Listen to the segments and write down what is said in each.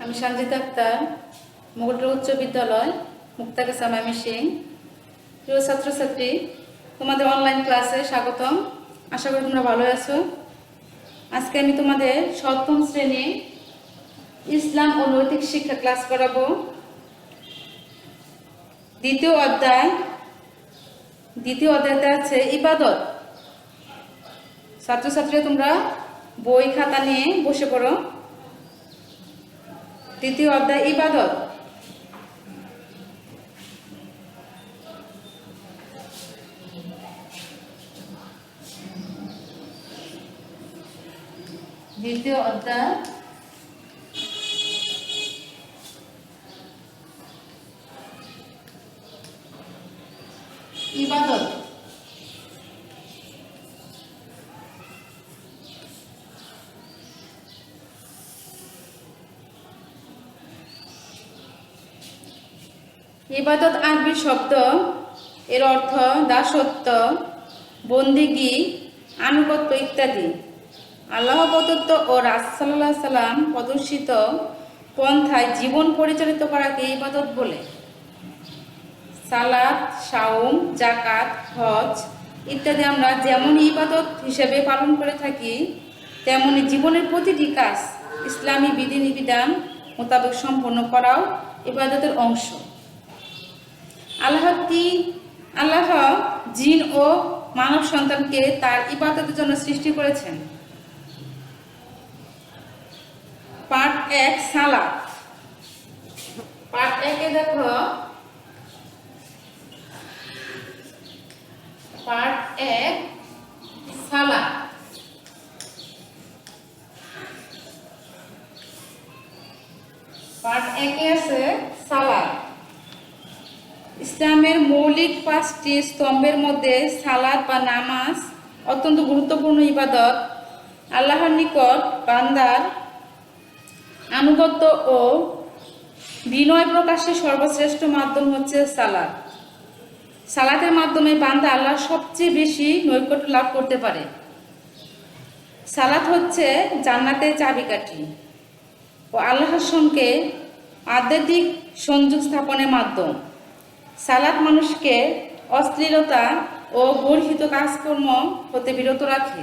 আমি সঞ্জিতা আক্তার, মোগলপুর উচ্চ বিদ্যালয়, মুক্তাগাছা ময়মনসিংহ। প্রিয় ছাত্রছাত্রী, তোমাদের অনলাইন ক্লাসে স্বাগতম। আশা করি তোমরা ভালো আছো। আজকে আমি তোমাদের সপ্তম শ্রেণী ইসলাম ও নৈতিক শিক্ষা ক্লাস করাবো। দ্বিতীয় অধ্যায়তে আছে ইবাদত। ছাত্রছাত্রী, তোমরা বই খাতা নিয়ে বসে পড়ো। দ্বিতীয় অধ্যায় ইবাদত। দ্বিতীয় অধ্যায় ইবাদত। ইবাদত আরবি শব্দ, এর অর্থ দাসত্ব, বন্দিগি, আনুগত্য ইত্যাদি। আল্লাহ প্রদত্ত ও রাসূল সাল্লাল্লাহু আলাইহি সাল্লাম প্রদর্শিত পন্থায় জীবন পরিচালিত করাকে ইবাদত বলে। সালাত, সাওম, যাকাত, হজ ইত্যাদি আমরা যেমন ইবাদত হিসেবে পালন করে থাকি, তেমনি জীবনের প্রতিটি কাজ ইসলামী বিধিবিধান মোতাবেক সম্পন্ন করাও ইবাদতের অংশ। আল্লাহ জিন ও মানব সন্তানকে তার ইবাদতের জন্য সৃষ্টি করেছেন। পার্ট 1 সালাত। পার্ট 1-এ দেখো, পার্ট 1 সালাত। পার্ট 1-এ আছে সালাত। ইসলামের মৌলিক 5টি স্তম্ভের মধ্যে সালাত বা নামাজ অত্যন্ত গুরুত্বপূর্ণ ইবাদত। আল্লাহর নিকট বান্দার আনুগত্য ও বিনয় প্রকাশের সর্বশ্রেষ্ঠ মাধ্যম হচ্ছে সালাত। সালাতের মাধ্যমে বান্দা আল্লাহর সবচেয়ে বেশি নৈকট্য লাভ করতে পারে। সালাত হচ্ছে জান্নাতের চাবিকাঠি ও আল্লাহর সঙ্গে আধ্যাত্মিক সংযোগ স্থাপনের মাধ্যম। সালাত মানুষকে অশ্লীলতা ও গর্হিত কাজকর্ম হতে বিরত রাখে।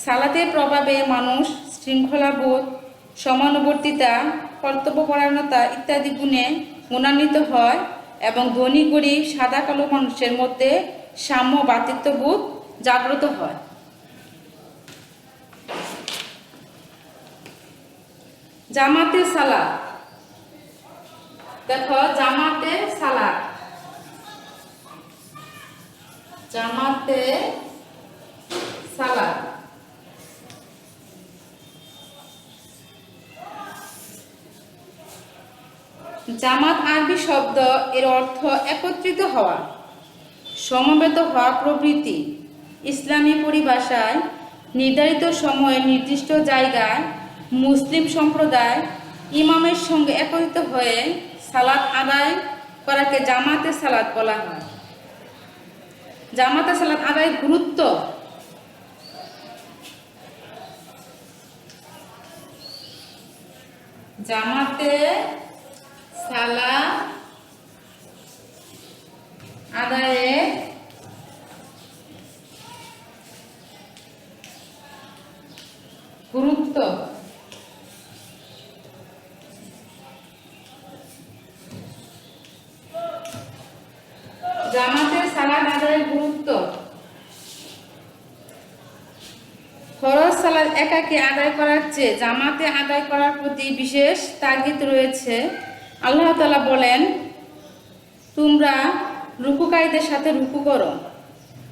সালাতের প্রভাবে মানুষ শৃঙ্খলাবোধ, সমানুবর্তিতা, কর্তব্যপরায়ণতা ইত্যাদি গুণে গুণান্বিত হয় এবং ধনী গরিব, সাদা কালো মানুষের মধ্যে সাম্য ভ্রাতৃত্ববোধ জাগ্রত হয়। জামাতে সালাত। দেখো, জামাতে সালাত। জামাতে সালাত জামাত আরবি শব্দ, এর অর্থ একত্রিত হওয়া, সমবেত হওয়া প্রভৃতি। ইসলামী পরিভাষায় নির্ধারিত সময়ে নির্দিষ্ট জায়গায় মুসলিম সম্প্রদায় ইমামের সঙ্গে একত্রিত হয়ে সালাত আদায় করাকে জামাতে সালাত বলা হয়। জামাতে সালাত আদায়ের গুরুত্ব। জামাতে সালাত আদায়ের গুরুত্ব। জামাতের সালাত আদায়ের গুরুত্ব। ফরজ সালাত একাকী আদায় করার চেয়ে জামাতে আদায় করার প্রতি বিশেষ তাগিদ রয়েছে। আল্লাহ তাআলা বলেন, তোমরা রুকুকারীদের সাথে রুকু করো।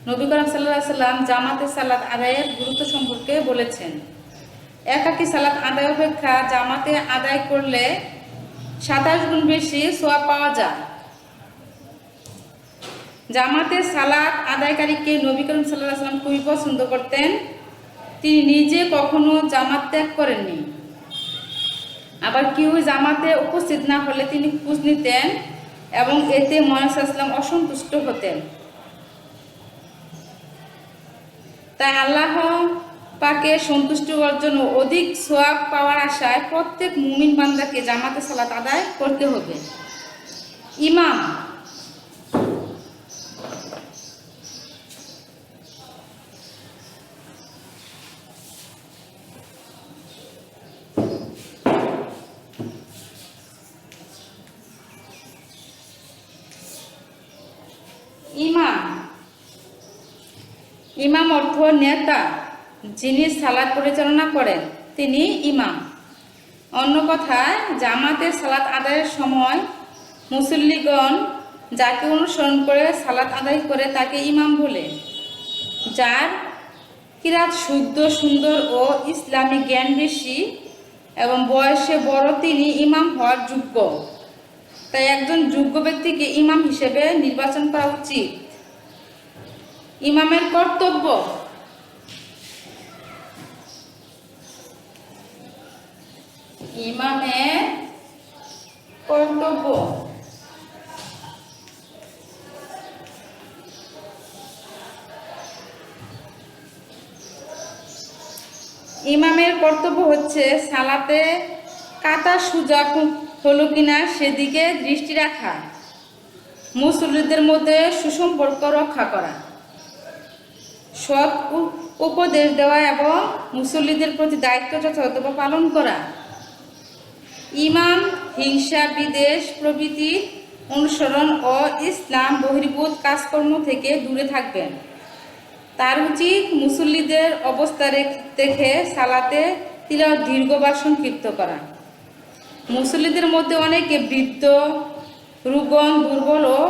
নবী করিম সাল্লাল্লাহু আলাইহি সাল্লাম জামাতে সালাত আদায়ের গুরুত্ব সম্পর্কে বলেছেন। একাকী সালাত আদায় অপেক্ষা জামাতে আদায় করলে 27 গুণ বেশি সওয়াব পাওয়া যায়। জামাতে সালাত আদায়কারীকে নবী করিম সাল্লাল্লাহু আলাইহি সাল্লাম খুবই পছন্দ করতেন। তিনি নিজে কখনো জামাত ত্যাগ করেননি। আবার কেউ জামাতে উপস্থিত না হলে তিনি খোঁজ নিতেন এবং এতে মুহাম্মদ সাল্লাল্লাহু আলাইহি ওয়াসাল্লাম অসন্তুষ্ট হতেন। তাই আল্লাহ পাকে সন্তুষ্টি অর্জন ও অধিক সোয়াব পাওয়ার আশায় প্রত্যেক মুমিন বান্দাকে জামাতে সালাত আদায় করতে হবে। ইমাম ইমাম ইমাম অর্থ নেতা, যিনি সালাত পরিচালনা করেন তিনি ইমাম। অন্য কথায় জামাতের সালাত আদায়ের সময় মুসল্লিগণ যাকে অনুসরণ করে সালাত আদায় করে তাকে ইমাম বলে। যার কিরাত শুদ্ধ সুন্দর ও ইসলামী জ্ঞান বেশি এবং বয়সে বড় তিনি ইমাম হওয়ার যোগ্য। তাই একজন যোগ্য ব্যক্তিকে ইমাম হিসেবে নির্বাচন করা উচিত। ইমামের কর্তব্য ইমামের কর্তব্য ইমামের কর্তব্য হচ্ছে সালাতে কাতা সোজা হলো কিনা সেদিকে দৃষ্টি রাখা, মুসল্লিদের মধ্যে সুসম্পর্ক রক্ষা করা, সৎ উপদেশ দেওয়া এবং মুসল্লিদের প্রতি দায়িত্ব যথাযথভাবে পালন করা। ইমাম হিংসা বিদ্বেষ প্রভৃতি অনুসরণ ও ইসলাম বহির্ভূত কাজকর্ম থেকে দূরে থাকবেন। তার উচিত মুসল্লিদের অবস্থা দেখে সালাতে তিলাওয়াত দীর্ঘ বা সংক্ষিপ্ত করা। মুসল্লিদের মধ্যে অনেকে বৃদ্ধ, রুগণ, দুর্বল ও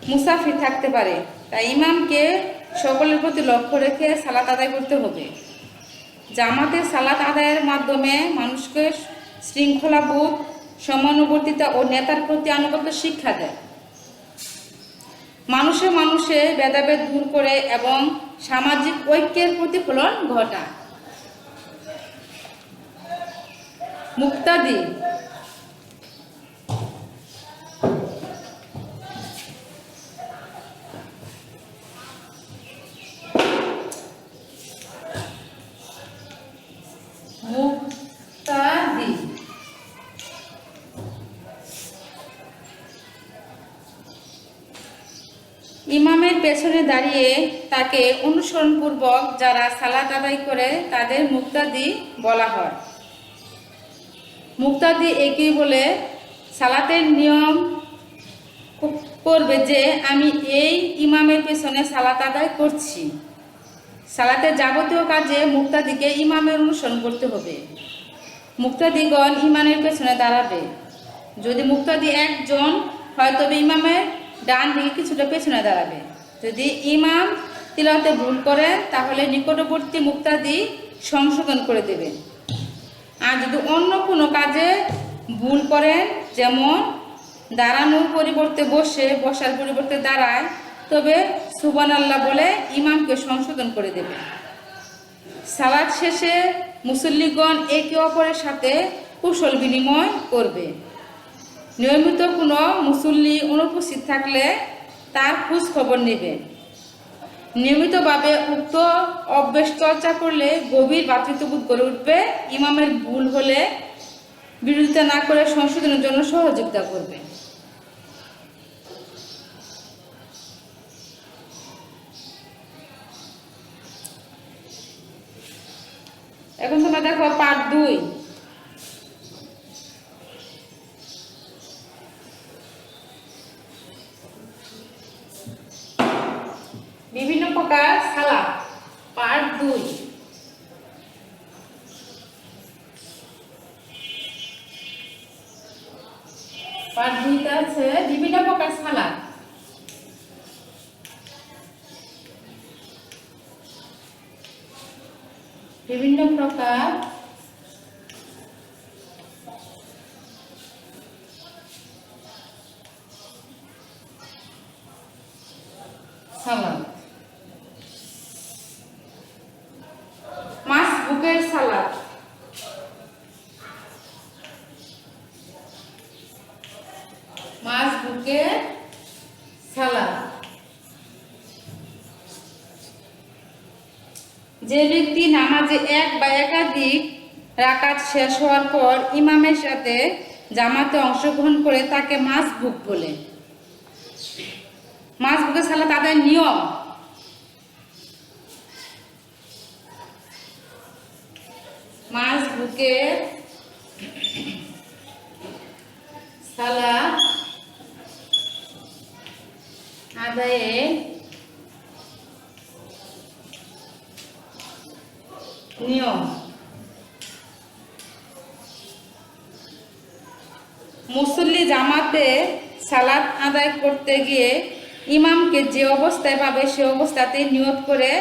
মুসাফির থাকতে পারে। তাই ইমামকে সকলের প্রতি লক্ষ্য রেখে সালাত আদায় করতে হবে। জামাতে সালাত আদায়ের মাধ্যমে মানুষকে শৃঙ্খলাবোধ, সমানুবর্তিতা ও নেতার প্রতি আনুগত্য শিক্ষা দেয়। মানুষে মানুষে ভেদাভেদ দূর করে এবং সামাজিক ঐক্যের প্রতিফলন ঘটায়। মুক্তাদি মুক্তাদি ইমামের পেছনে দাঁড়িয়ে তাকে অনুসরণপূর্বক যারা সালাত আদায় করে তাদের মুক্তাদি বলা হয়। মুক্তাদি একই বলে সালাতের নিয়ম করবে যে আমি এই ইমামের পেছনে সালাত আদায় করছি। সালাতের যাবতীয় কাজে মুক্তাদিকে ইমামের অনুসরণ করতে হবে। মুক্তাদিগণ ইমামের পেছনে দাঁড়াবে। যদি মুক্তাদি একজন হয় তবে ইমামের ডান দিকে কিছুটা পেছনে দাঁড়াবে। যদি ইমাম তিলাওয়াতে ভুল করে তাহলে নিকটবর্তী মুক্তাদি সংশোধন করে দেবে। আর যদি অন্য কোনো কাজে ভুল করেন, যেমন দাঁড়ানোর পরিবর্তে বসার পরিবর্তে দাঁড়ায়, তবে সুবহানাল্লাহ বলে ইমামকে সংশোধন করে দেবে। সালাত শেষে মুসল্লিগণ একে অপরের সাথে কুশল বিনিময় করবে। নিয়মিত কোনো মুসল্লি অনুপস্থিত থাকলে তার খোঁজ খবর নেবে। নিয়মিতভাবে উক্ত অভ্যাস চর্চা করলে গভীর ভ্রাতৃত্ববোধ গড়ে উঠবে। ইমামের ভুল হলে বিরোধিতা না করে সংশোধনের জন্য সহযোগিতা করবে। এখন তোমরা দেখো পার্ট 2। বিভিন্ন প্রকার সালাত, পার্ট 2। পার্ট 2তে আছে বিভিন্ন প্রকার সালাত। বিভিন্ন প্রকার সালাত। মাসবুকের সালাত, মাসবুকের সালাত যে ব্যক্তি নামাজে এক বা একাধিক রাকাত শেষ হওয়ার পর ইমামের সাথে জামাতে অংশগ্রহণ করে তাকে মাসবুক বলে। মাসবুকের সালাত আদায়ের নিয়ম। মাসবুকের সালাত আদায়ের নিয়ম। মুসল্লি জামাতে সালাত আদায় করতে গিয়ে ইমামকে যে অবস্থায় পাবে সে অবস্থাতেই নিয়ত করে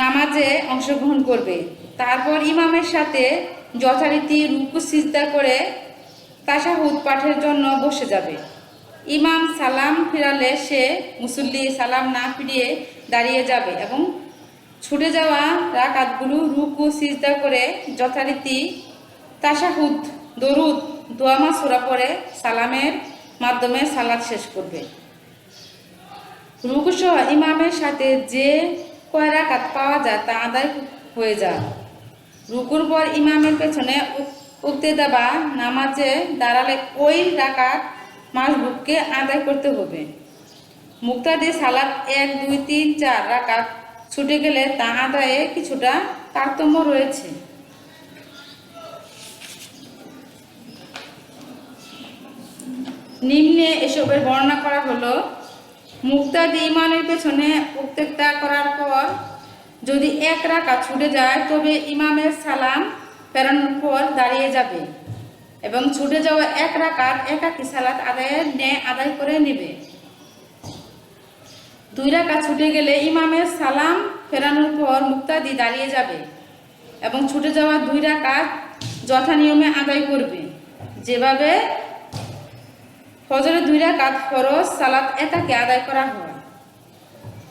নামাজে অংশগ্রহণ করবে। তারপর ইমামের সাথে যথারীতি রুকু সিজদা করে তাশাহুদ পাঠের জন্য বসে যাবে। ইমাম সালাম ফিরালে সে মুসল্লি সালাম না ফিরিয়ে দাঁড়িয়ে যাবে এবং ছুটে যাওয়া রাকাতগুলো রুকু সিজদা করে যথারীতি তাশাহুদ, দরুদ, দোয়া মাসুরা পড়ে সালামের মাধ্যমে সালাত শেষ করবে। রুকু সহ ইমামের সাথে যে কয় রাকাত পাওয়া যায় তা আদায় হয়ে যায়। রুকুর পর ইমামের পেছনে উক্তেদা বা নামাজে দাঁড়ালে ওই রাকাত মাসবুককে আদায় করতে হবে। মুক্তাদি সালাত 1, 2, 3, 4 রাকাত ছুটে গেলে তা আদায়ে কিছুটা তারতম্য রয়েছে। নিম্নে এসবের বর্ণনা করা হলো। মুক্তাদি ইমামের পেছনে উক্তেদা করার পর যদি 1 রাকাত ছুটে যায় তবে ইমামের সালাম ফেরানোর পর দাঁড়িয়ে যাবে এবং ছুটে যাওয়া 1 রাকাত একাকী সালাত আদায় করে নেবে। 2 রাকাত ছুটে গেলে ইমামের সালাম ফেরানোর পর মুক্তাদি দাঁড়িয়ে যাবে এবং ছুটে যাওয়া 2 রাকাত যথানিয়মে আদায় করবে। যেভাবে ফজরের 2 রাকাত ফরজ সালাত একাকী আদায় করা হয়।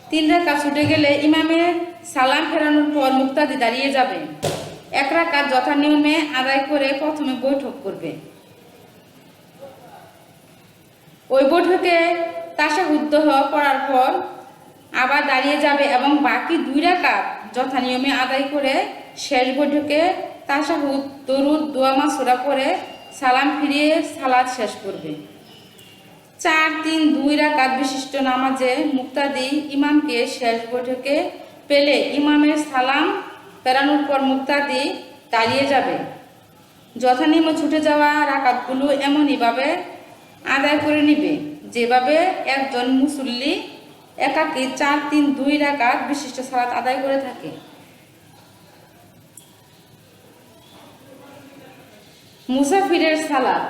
3 রাকাত ছুটে গেলে ইমামের সালাম ফেরানোর পর মুক্তাদি দাঁড়িয়ে যাবে। 1 রাকাত যথানিয়মে আদায় করে প্রথমে বৈঠক করবে। ওই বৈঠকে তাশাহুদ পড়ার পর আবার দাঁড়িয়ে যাবে এবং বাকি 2 রাকাত যথানিয়মে আদায় করে শেষ বৈঠকে তাশাহুদ, দরুদ, দোয়া মাসুরা পড়ে সালাম ফিরিয়ে সালাত শেষ করবে। 4, 3, 2 রাকাত বিশিষ্ট নামাজে মুক্তাদি ইমামকে শেষ বৈঠকে পেলে ইমামের সালাম ফেরানোর পর মুক্তাদি দাঁড়িয়ে যাবে। যথানিয়মে ছুটে যাওয়া রাকাতগুলো এমনইভাবে আদায় করে নিবে যেভাবে একজন মুসল্লি একাকী 4, 3, 2 রাকাত বিশিষ্ট সালাত আদায় করে থাকে। মুসাফিরের সালাত।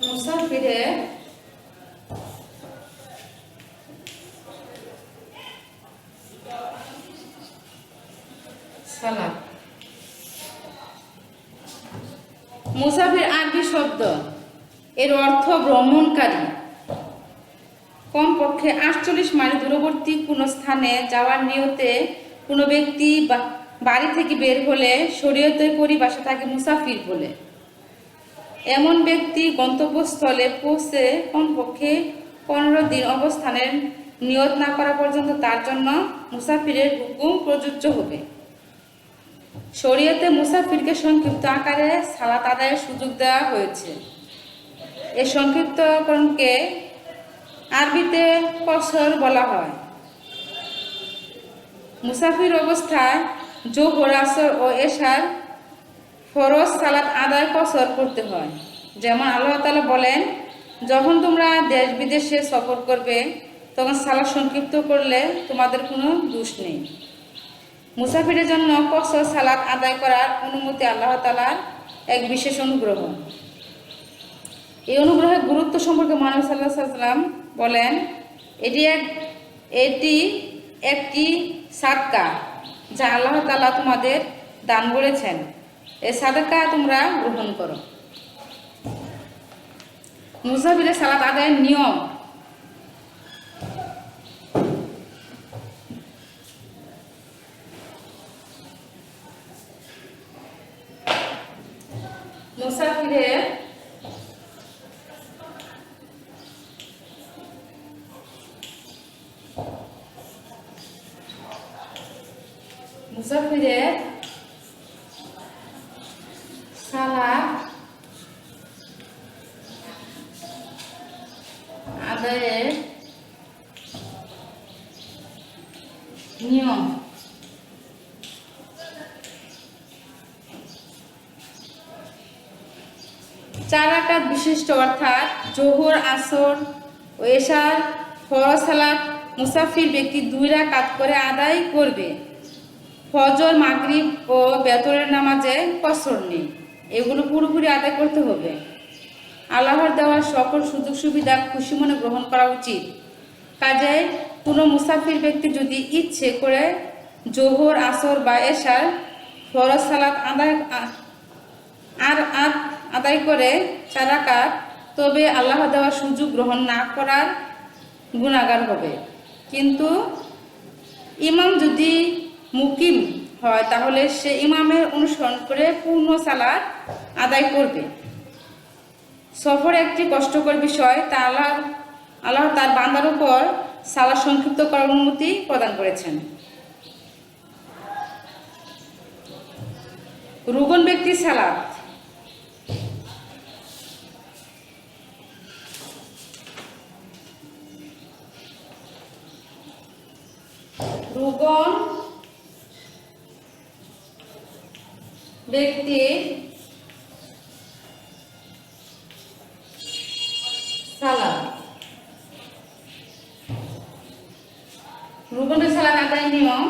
মুসাফিরের সালাত। মুসাফির আরবি শব্দ, এর অর্থ ভ্রমণকারী। কমপক্ষে 48 মাইল দূরবর্তী কোনো স্থানে যাওয়ার নিয়তে কোনো ব্যক্তি বাড়ি থেকে বের হলে শরীয়তের পরিভাষা তাকে মুসাফির বলে। এমন ব্যক্তি গন্তব্যস্থলে পৌঁছে কমপক্ষে 15 দিন অবস্থানের নিয়ত না করা পর্যন্ত তার জন্য মুসাফিরের হুকুম প্রযোজ্য হবে। শরীয়তে মুসাফিরকে সংক্ষিপ্ত আকারে সালাত আদায়ের সুযোগ দেওয়া হয়েছে। এই সংক্ষিপ্তকরণকে আরবিতে কসর বলা হয়। মুসাফির অবস্থায় যোহর, আসর ও এশার ফরজ সালাত আদায় কসর করতে হয়। যেমন আল্লাহ তাআলা বলেন, যখন তোমরা দেশ বিদেশে সফর করবে তখন সালাত সংক্ষিপ্ত করলে তোমাদের কোনো দোষ নেই। মুসাফিরের জন্য কসর সালাত আদায় করার অনুমতি আল্লাহ তাআলার এক বিশেষ অনুগ্রহ। এই অনুগ্রহের গুরুত্ব সম্পর্কে মহানবী সাল্লাল্লাহু আলাইহি ওয়াসাল্লাম বলেন, এটি একটি সাদকা যা আল্লাহ তাআলা তোমাদের দান করেছেন। এই সাদকা তোমরা গ্রহণ করো। মুসাফিরের সালাত আদায়ের নিয়ম। মুসাফিরের মুসাফিরের সালাত আদায়ের নিয়ম। 4 রাকাত বিশিষ্ট অর্থাৎ জোহর, আসর ও এশার ফরজ সালাত মুসাফির ব্যক্তি 2 রাকাত করে আদায় করবে। ফজর, মাগরিব ও বেতরের নামাজে কসর নেই, এগুলো পুরোপুরি আদায় করতে হবে। আল্লাহর দেওয়া সকল সুযোগ সুবিধা খুশি মনে গ্রহণ করা উচিত। কাজেই কোনো মুসাফির ব্যক্তি যদি ইচ্ছে করে জোহর, আসর বা এশার ফরজ সালাত আদায় করে 4 রাকাত, তবে আল্লাহ দেওয়া সুযোগ গ্রহণ না করার গুনাহগার হবে। কিন্তু ইমাম যদি মুকিম হয় তাহলে সে ইমামের অনুসরণ করে পূর্ণ সালাত আদায় করবে। সফর একটি কষ্টকর বিষয়, তা আল্লাহ তার বান্দার উপর সালাত সংক্ষিপ্ত করার অনুমতি প্রদান করেছেন। রুগন ব্যক্তি সালাত। রুগন ব্যক্তি সালাত। রুগনের সালাত আদায়ের নিয়ম।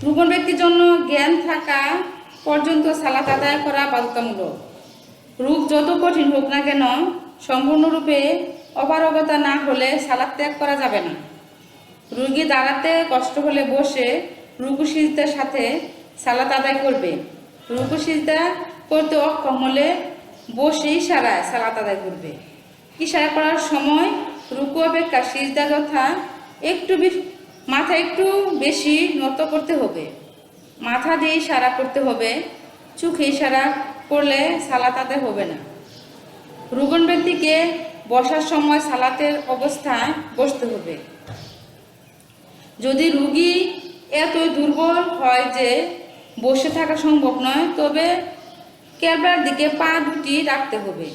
রুগন ব্যক্তির জন্য জ্ঞান থাকা পর্যন্ত সালাত আদায় করা বাধ্যতামূলক। রোগ যত কঠিন হোক না কেন, সম্পূর্ণরূপে অপারগতা না হলে সালাত ত্যাগ করা যাবে না। রোগী দাঁড়াতে কষ্ট হলে বসে রুকু সিজদার সাথে সালাত আদায় করবে। রুকু সিজদা করতে অক্ষম হলে বসে ইশারায় সালাত আদায় করবে। ইশারা করার সময় রুকু অপেক্ষা সিজদা যথা মাথা একটু বেশি নত করতে হবে। মাথা দিয়ে ইশারা করতে হবে, চোখে ইশারা করলে সালাত আদায় হবে না। রুগন ব্যক্তিকে বসার সময় সালাতের অবস্থায় বসতে হবে। যদি রোগী এতই দুর্বল হয় যে বসে থাকা সম্ভব নয়, তবে কেবলার দিকে পা দুটি রাখতে হবে।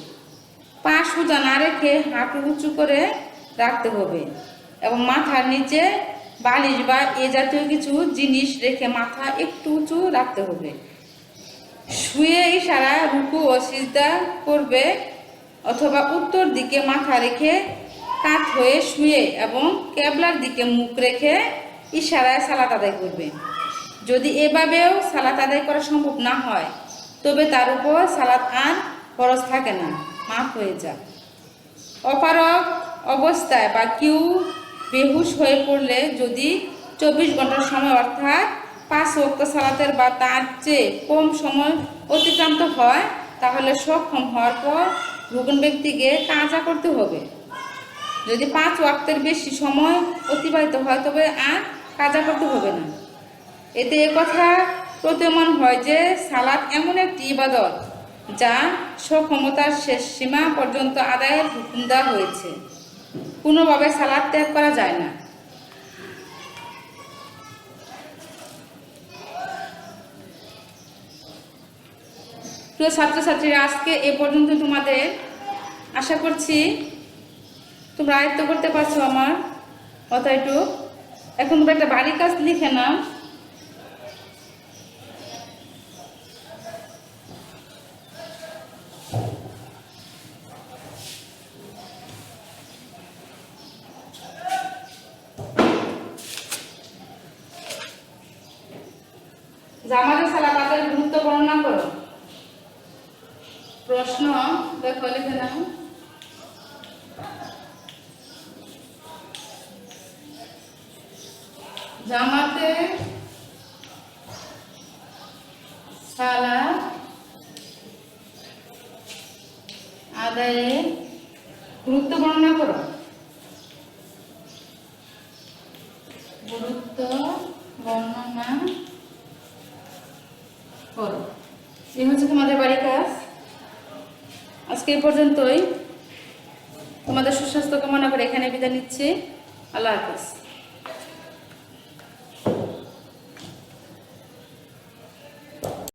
পা সোজা না রেখে হাঁটু উঁচু করে রাখতে হবে এবং মাথার নিচে বালিশ বা এ জাতীয় কিছু জিনিস রেখে মাথা একটু উঁচু রাখতে হবে। শুয়ে ইশারা রুকু ও সিজদা করবে অথবা উত্তর দিকে মাথা রেখে কাত হয়ে শুয়ে এবং কেবলার দিকে মুখ রেখে ইশারায় সালাত আদায় করবে। যদি এভাবেও সালাত আদায় করা সম্ভব না হয়, তবে তার উপর সালাত আর ফরজ থাকে না, মাফ হয়ে যায়। অপারগ অবস্থায় বা কেউ বেহুশ হয়ে পড়লে যদি 24 ঘন্টার সময় অর্থাৎ 5 ওয়াক্ত সালাতের বা তার চেয়ে কম সময় অতিক্রান্ত হয়, তাহলে সক্ষম হওয়ার পর রুগন ব্যক্তিকে কাজা করতে হবে। যদি 5 ওয়াক্তের বেশি সময় অতিবাহিত হয় তবে আর কাজা করতে হবে না। এতে একথা প্রতীয়মান হয় যে সালাত এমন একটি ইবাদত যা সক্ষমতার শেষ সীমা পর্যন্ত আদায়ের হুকুম দেওয়া হয়েছে। কোনোভাবে সালাত ত্যাগ করা যায় না। প্রিয় ছাত্রছাত্রীরা, আজকে এ পর্যন্ত তোমাদের। আশা করছি তোমরা আয়ত্ত করতে পারছো আমার কথাটুকু। এখন তোমরা একটা বাড়ির কাজ লিখে নাও। জামাতের সালাত আদায়ের গুরুত্ব বর্ণনা করো। প্রশ্ন দেখো, লিখে নাও। জামাতে সালাত আদায়ের গুরুত্ব বর্ণনা করো। প্রার্থনা করো। এই হচ্ছে তোমাদের বাড়ির কাজ। আজকে এই পর্যন্তই। তোমাদের সুস্বাস্থ্য কামনা করে এখানে বিদায় নিচ্ছি। আল্লাহ হাফেজ।